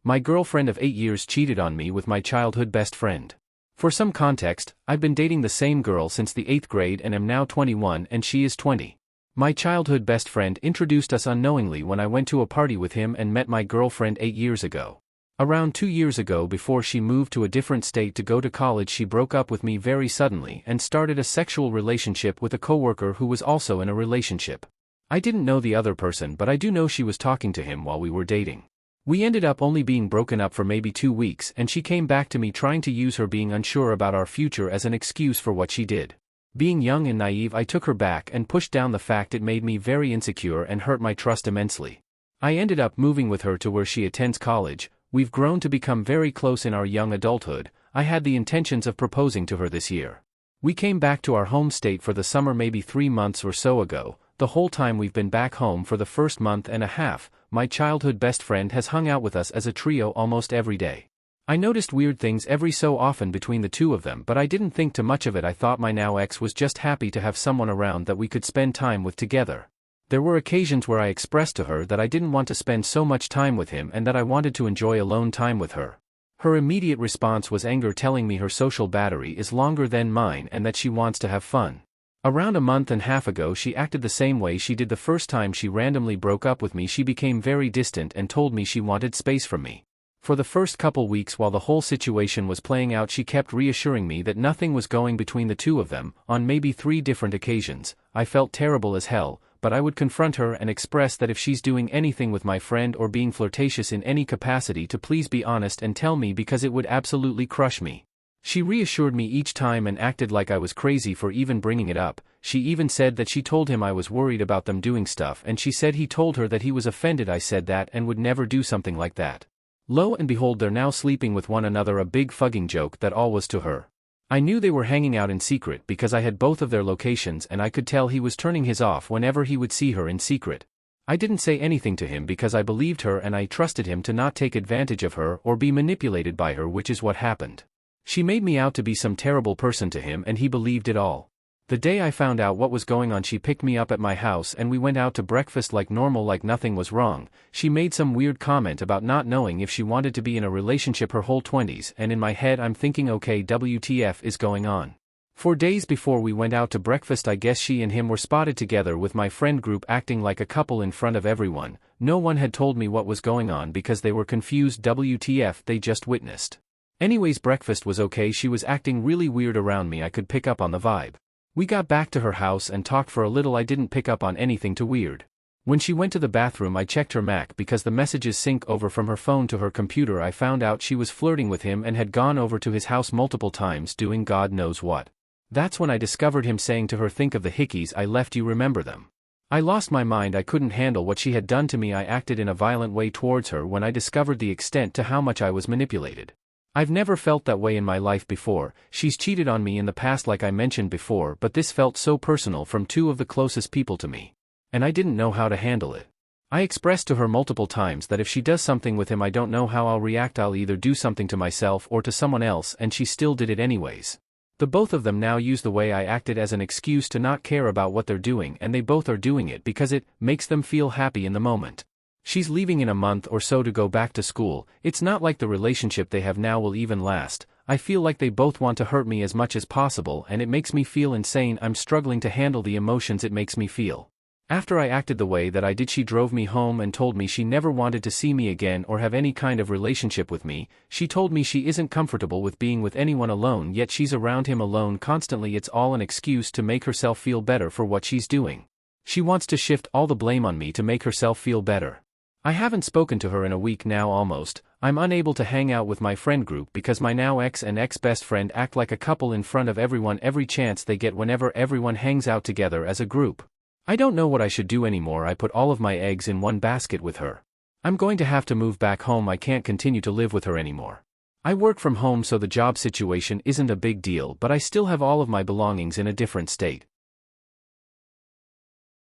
My girlfriend of 8 years cheated on me with my childhood best friend. For some context, I've been dating the same girl since the 8th grade and am now 21 and she is 20. My childhood best friend introduced us unknowingly when I went to a party with him and met my girlfriend 8 years ago. Around 2 years ago, before she moved to a different state to go to college, she broke up with me very suddenly and started a sexual relationship with a coworker who was also in a relationship. I didn't know the other person, but I do know she was talking to him while we were dating. We ended up only being broken up for maybe 2 weeks, and she came back to me trying to use her being unsure about our future as an excuse for what she did. Being young and naive, I took her back and pushed down the fact it made me very insecure and hurt my trust immensely. I ended up moving with her to where she attends college. We've grown to become very close in our young adulthood. I had the intentions of proposing to her this year. We came back to our home state for the summer maybe 3 months or so ago. The whole time we've been back home for the first month and a half, my childhood best friend has hung out with us as a trio almost every day. I noticed weird things every so often between the two of them, but I didn't think too much of it. I thought my now ex was just happy to have someone around that we could spend time with together. There were occasions where I expressed to her that I didn't want to spend so much time with him and that I wanted to enjoy alone time with her. Her immediate response was anger, telling me her social battery is longer than mine and that she wants to have fun. Around a month and a half ago, she acted the same way she did the first time she randomly broke up with me. She became very distant and told me she wanted space from me. For the first couple weeks while the whole situation was playing out, she kept reassuring me that nothing was going between the two of them. On maybe 3 different occasions, I felt terrible as hell, but I would confront her and express that if she's doing anything with my friend or being flirtatious in any capacity, to please be honest and tell me, because it would absolutely crush me. She reassured me each time and acted like I was crazy for even bringing it up. She even said that she told him I was worried about them doing stuff, and she said he told her that he was offended I said that and would never do something like that. Lo and behold, they're now sleeping with one another, a big fucking joke that all was to her. I knew they were hanging out in secret because I had both of their locations, and I could tell he was turning his off whenever he would see her in secret. I didn't say anything to him because I believed her and I trusted him to not take advantage of her or be manipulated by her, which is what happened. She made me out to be some terrible person to him and he believed it all. The day I found out what was going on, she picked me up at my house and we went out to breakfast like normal, like nothing was wrong. She made some weird comment about not knowing if she wanted to be in a relationship her whole 20s, and in my head I'm thinking, okay, WTF is going on? 4 days before we went out to breakfast, I guess she and him were spotted together with my friend group acting like a couple in front of everyone. No one had told me what was going on because they were confused. WTF, they just witnessed. Anyways, breakfast was okay. She was acting really weird around me. I could pick up on the vibe. We got back to her house and talked for a little. I didn't pick up on anything too weird. When she went to the bathroom, I checked her Mac because the messages sync over from her phone to her computer. I found out she was flirting with him and had gone over to his house multiple times doing God knows what. That's when I discovered him saying to her, "Think of the hickeys I left you, remember them?" I lost my mind. I couldn't handle what she had done to me. I acted in a violent way towards her when I discovered the extent to how much I was manipulated. I've never felt that way in my life before. She's cheated on me in the past like I mentioned before, but this felt so personal from 2 of the closest people to me. And I didn't know how to handle it. I expressed to her multiple times that if she does something with him, I don't know how I'll react. I'll either do something to myself or to someone else, and she still did it anyways. The both of them now use the way I acted as an excuse to not care about what they're doing, and they both are doing it because it makes them feel happy in the moment. She's leaving in a month or so to go back to school. It's not like the relationship they have now will even last. I feel like they both want to hurt me as much as possible, and it makes me feel insane. I'm struggling to handle the emotions it makes me feel. After I acted the way that I did, she drove me home and told me she never wanted to see me again or have any kind of relationship with me. She told me she isn't comfortable with being with anyone alone, yet she's around him alone constantly. It's all an excuse to make herself feel better for what she's doing. She wants to shift all the blame on me to make herself feel better. I haven't spoken to her in a week now almost. I'm unable to hang out with my friend group because my now ex and ex-best friend act like a couple in front of everyone every chance they get whenever everyone hangs out together as a group. I don't know what I should do anymore. I put all of my eggs in one basket with her. I'm going to have to move back home. I can't continue to live with her anymore. I work from home, so the job situation isn't a big deal, but I still have all of my belongings in a different state.